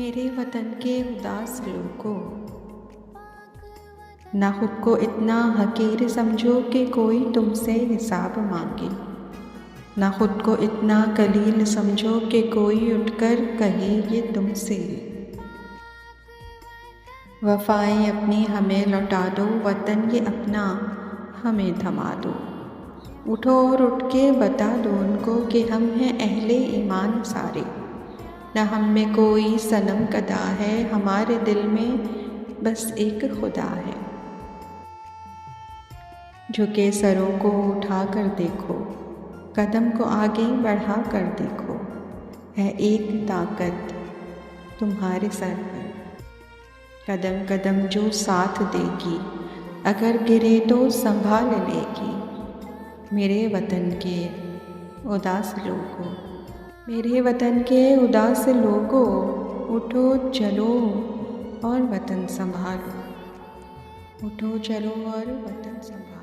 मेरे वतन के उदास लोगों, ना खुद को इतना हकीर समझो कि कोई तुमसे हिसाब मांगे, ना खुद को इतना कलील समझो कि कोई उठकर कहे ये तुमसे। वफ़ाएं अपनी हमें लौटा दो, वतन ये अपना हमें थमा दो। उठो और उठ के बता दो उनको कि हम हैं अहले ईमान सारे। न हम में कोई सनम कदा है, हमारे दिल में बस एक खुदा है। झुके सरों को उठा कर देखो, कदम को आगे बढ़ा कर देखो, है एक ताकत तुम्हारे सर पर। कदम कदम जो साथ देगी, अगर गिरे तो संभाल लेगी। मेरे वतन के उदास लोगों, मेरे वतन के उदास लोगों, उठो चलो और वतन संभालो। उठो चलो और वतन संभालो।